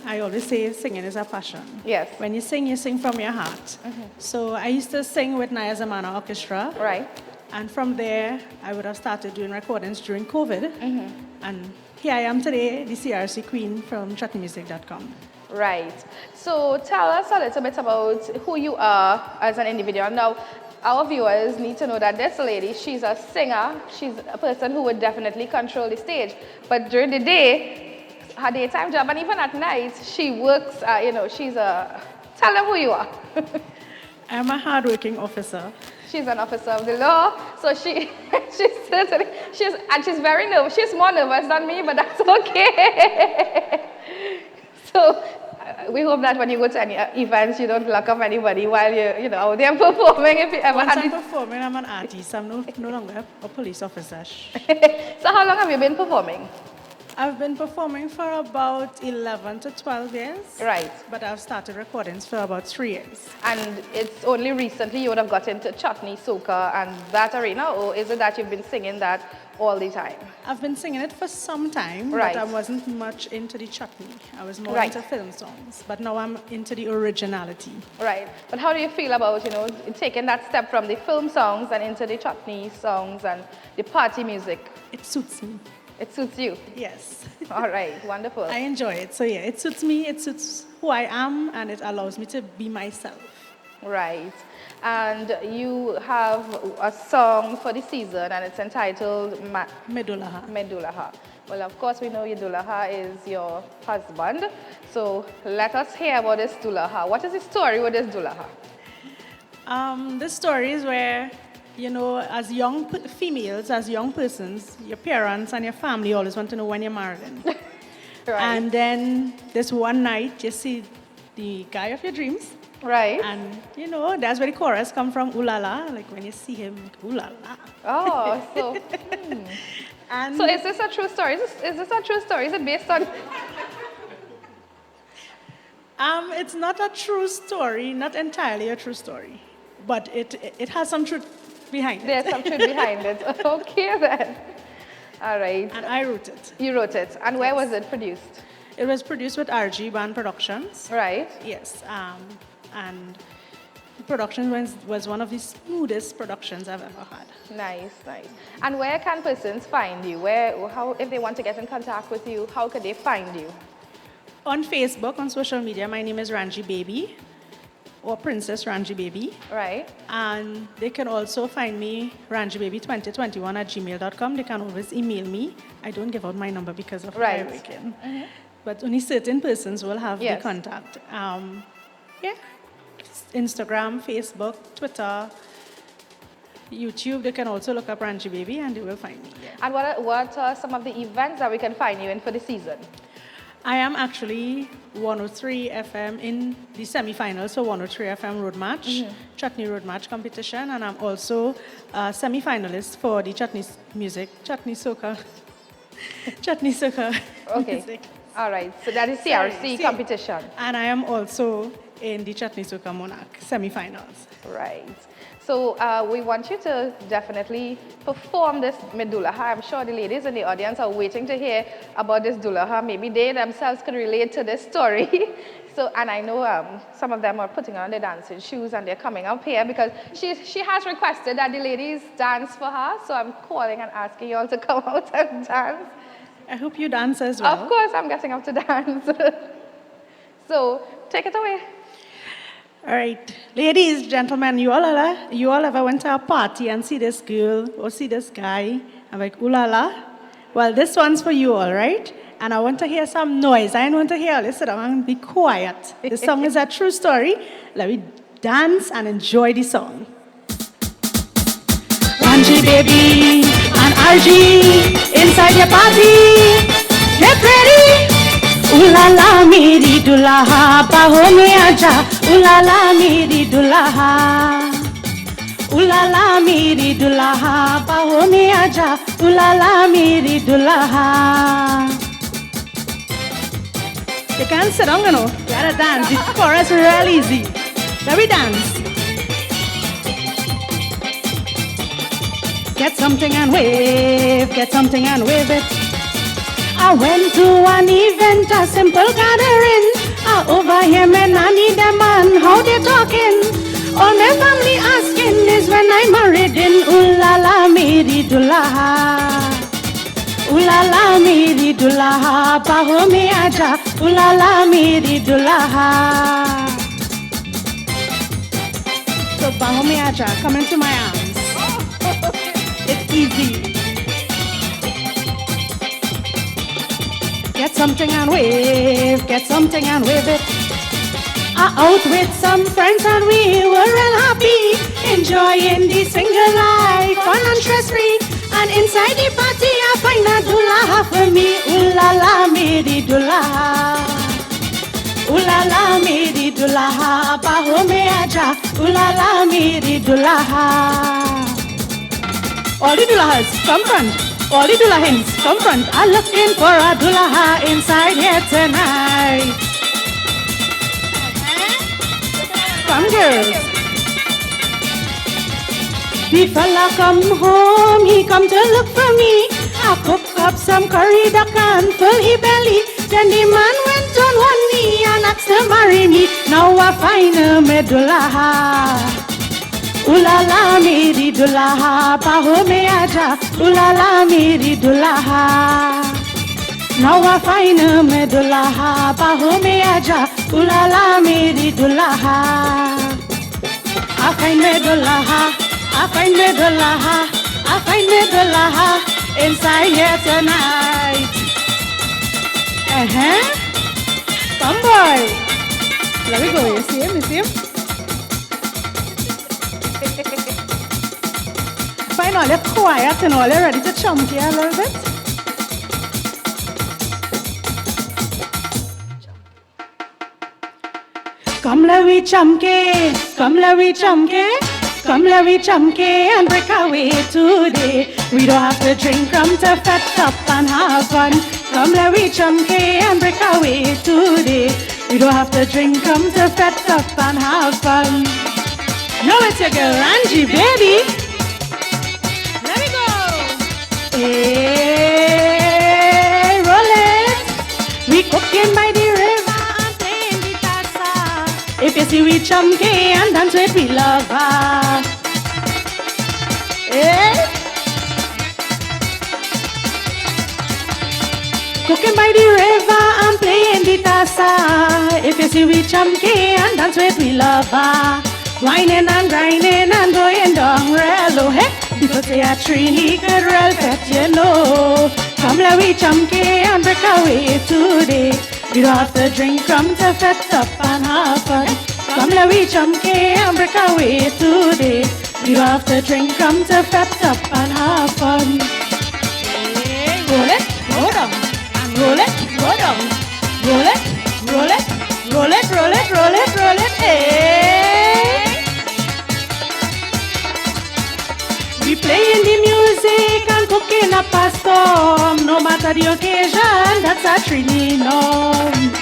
I always say singing is a passion. Yes. When you sing from your heart. Mm-hmm. So I used to sing with Naya Zamana Orchestra. Right. And from there, I would have started doing recordings during COVID. Mm-hmm. And here I am today, the CRC Queen from chutneymusic.com. Right. So tell us a little bit about who you are as an individual. Now, our viewers need to know that this lady, she's a singer. She's a person who would definitely control the stage. But during the day, her daytime job, and even at night, she works, she's a... Tell them who you are. I'm a hardworking officer. She's an officer of the law, so she's very nervous. She's more nervous than me, but that's okay. So we hope that when you go to any events, you don't lock up anybody while you're out there performing. If you ever Once had I'm performing, I'm an artist. I'm no longer a police officer. So how long have you been performing? I've been performing for about 11 to 12 years. Right. But I've started recordings for about 3 years. And it's only recently you would have got into chutney soca and that arena, or is it that you've been singing that all the time? I've been singing it for some time, right. But I wasn't much into the chutney. I was more into film songs, but now I'm into the originality. Right. But how do you feel about, taking that step from the film songs and into the chutney songs and the party music? It suits me. It suits you? Yes. All right, wonderful. I enjoy it. So yeah, it suits me, it suits who I am, and it allows me to be myself. Right. And you have a song for the season, and it's entitled Medulaha. Medulaha. Well, of course, we know your Dulaha is your husband. So let us hear about this Dulaha. What is the story with this Dulaha? The story is where, as young females, as young persons, your parents and your family always want to know when you're marrying. Right. And then this one night, you see the guy of your dreams. Right. And, that's where the chorus come from, ooh la la, like when you see him, like, ooh la la. Oh, so... And so is this a true story? Is this a true story? Is it based on... It's not a true story, not entirely a true story, but it has some truth behind it. There's some truth behind it. Okay then. All right. And I wrote it. You wrote it. And where was it produced? It was produced with RG Band Productions. Right. Yes. And the production was one of the smoothest productions I've ever had. Nice, nice. And where can persons find you? How, if they want to get in contact with you, how could they find you? On Facebook, on social media, my name is Ranji Baby, or Princess Ranji Baby. Right. And they can also find me, ranjibaby2021@gmail.com. They can always email me. I don't give out my number because of hurricane. But only certain persons will have the contact. Instagram, Facebook, Twitter, YouTube. They can also look up Ranji Baby and they will find me. Yeah. And what are some of the events that we can find you in for the season? I am actually 103 FM in the semi-finals for 103 FM road match, Chutney road match competition, and I'm also a semi-finalist for the Chutney Soca Okay. music. All right. So that is CRC competition. And I am also in the Chutney Soca Monarch semi-finals. Right. So we want you to definitely perform this Medulaha. I'm sure the ladies in the audience are waiting to hear about this Dulaha. Maybe they themselves could relate to this story. So, and I know some of them are putting on their dancing shoes and they're coming up here because she has requested that the ladies dance for her. So I'm calling and asking you all to come out and dance. I hope you dance as well. Of course, I'm getting up to dance. So take it away. All right, ladies, gentlemen, you all ever went to a party and see this girl or see this guy? I'm like, ooh la la. Well, this one's for you, all right? And I want to hear some noise. I don't want to hear all this. Sit down and be quiet. The song is a true story. Let me dance and enjoy the song. Ranji baby and RG inside your party. Get ready. Ooh la la, meri dulaha, baho mein aaja. Ooh la la, meri dulaha. Ooh la la, meri dulaha, baho mein aaja. Ooh la la, meri dulaha. You can't sit down, you know. You gotta dance. The chorus is real easy. Let me dance. Get something and wave. Get something and wave it. I went to an event, a simple gathering. Over here, man, I need a man. How they talking? All my family asking is when I married in. Ooh la la, meri dulaha. Ooh la la, meri dulaha. Baho mein aaja. Ooh la la, meri dulaha. So baho mein aaja, come into my arms. It's easy. Get something and wave, get something and wave it. Out with some friends and we were real happy, enjoying the single life, fun and stress free. And inside the party I find a dulaha for me. Ooh la la, meri dulaha. Ooh la la, meri dulaha. Baho mein aaja. Ooh la la, meri dulaha. All the dulahas, come front. All the dulahins, come front. I'm looking for a dulaha inside here tonight. Come girls. The fella come home, he come to look for me. I cook up some curry duck and fill his belly. Then the man went on one knee and asked to marry me. Now I find a dulaha. Ooh la la, meri dulaha, baho mein aaja. Ooh la la, meri dulaha. Now I find a dulaha, baho mein aaja. Ooh la la, meri dulaha. I find me dulaha, I find me dulaha, I find me dulaha inside here tonight. Come boy. Let me go. You see him? You see him? Find all you quiet and all you ready to chunky a little bit. Come let we chunky, come let we chunky, come let we chunky and break away today. We don't have to drink rum to fetch up and have fun. Come let we chunky and break away today. We don't have to drink, come to fetch up and have fun. Now it's your girl Ranji, baby. Let me go. Hey, roll it. We cooking by the river and playing the tassa. If you see we chunky and dance with we lover. Hey. Cooking by the river and playing the tassa. If you see we chunky and dance with we lover. Whining and grinding and going down real low. Hey, because they are Trini could real pet, you know. Come let we chunky and break away today. We don't have to drink, come to fetch up and have fun. Come let we chunky and break away today. We don't have to drink, come to fetch up and have fun. Hey, roll it, roll down. Roll it, roll down. Roll it, roll it, roll it, roll it, roll it, roll it, hey. We playing the music and cooking up a storm. No matter the occasion, that's a Trini norm.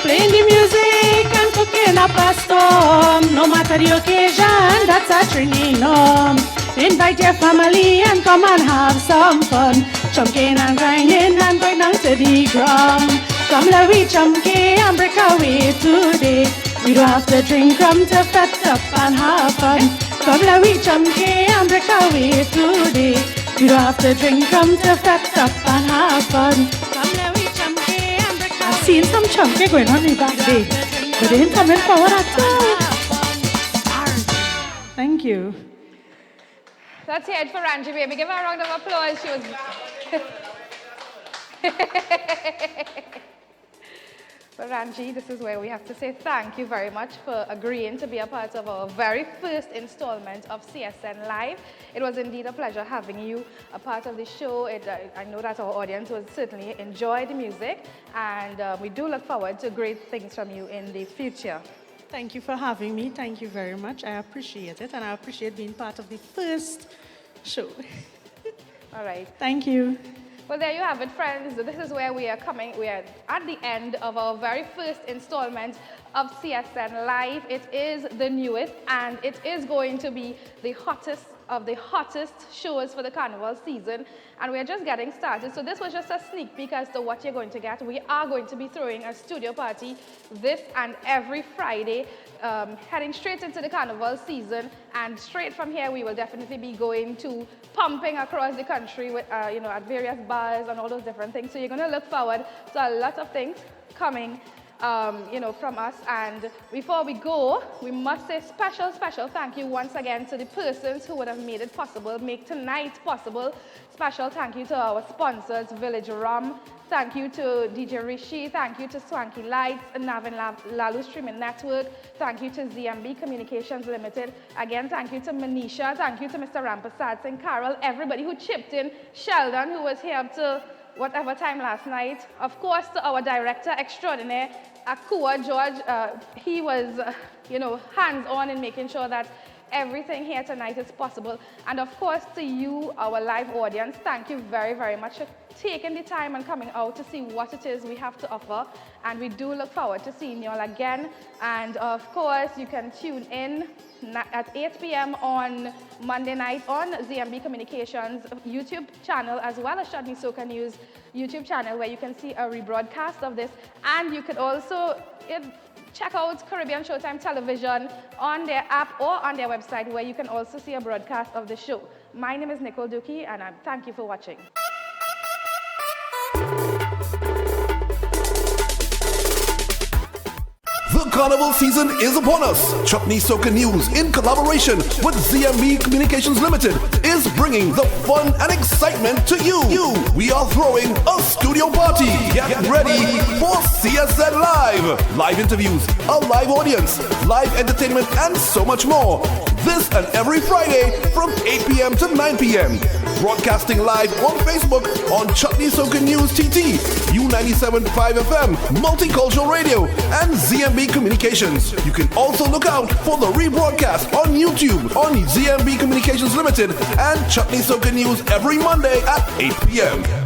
Playing the music and cooking up a storm. No matter the occasion, that's a Trini norm. Invite your family and come and have some fun. Chunking and grinding and going down to the ground. Come let we chunky and break away today. We don't have to drink rum to fetch up and have fun. Come let we chunky and break away today. We don't have to drink rum to fetch up and have fun. Come let we chunky and break away. I've seen some chunky going on in the back day, but they ain't coming forward at all. Thank you. Let's hear it for Ranji, baby. Give her a round of applause. She was... But Ranji, this is where we have to say thank you very much for agreeing to be a part of our very first installment of CSN Live. It was indeed a pleasure having you a part of the show. I know that our audience will certainly enjoy the music, and we do look forward to great things from you in the future. Thank you for having me. Thank you very much. I appreciate it, and I appreciate being part of the first show. All right. Thank you. Well, there you have it, friends. This is where we are coming. We are at the end of our very first installment of CSN Live. It is the newest, and it is going to be the hottest of the hottest shows for the carnival season, and we're just getting started. So this was just a sneak peek as to what you're going to get. We are going to be throwing a studio party this and every Friday, heading straight into the carnival season, and straight from here we will definitely be going to pumping across the country with, at various bars and all those different things. So you're going to look forward to a lot of things coming from us. And before we go, we must say special thank you once again to the persons who would have made it possible, make tonight possible. Special thank you to our sponsors, Village Rum. Thank you to DJ Rishi. Thank you to Swanky Lights, Navin, Lalloo Streaming Network. Thank you to ZMB Communications Limited. Again, thank you to Manisha. Thank you to Mr. Rampasad and Carol, everybody who chipped in. Sheldon, who was here up to whatever time last night. Of course, to our director extraordinaire, Akua, George. He was, hands-on in making sure that everything here tonight is possible. And of course, to you, our live audience, thank you very, very much for taking the time and coming out to see what it is we have to offer. And we do look forward to seeing you all again. And of course, you can tune in at 8 p.m. on Monday night on ZMB Communications YouTube channel, as well as Chutney Soca News YouTube channel, where you can see a rebroadcast of this. And you could also check out Caribbean Showtime Television on their app or on their website, where you can also see a broadcast of the show. My name is Nicole Dookie, and thank you for watching. The carnival season is upon us. Chutney Soca News, in collaboration with ZMB Communications Limited, is bringing the fun and excitement to you. We are throwing a studio party. Get ready for CSN Live. Live interviews, a live audience, live entertainment, and so much more. This and every Friday from 8 p.m. to 9 p.m. Broadcasting live on Facebook on Chutney Soca News TT, U97.5 FM, Multicultural Radio, and ZMB Communications. You can also look out for the rebroadcast on YouTube on ZMB Communications Limited and Chutney Soca News every Monday at 8 p.m.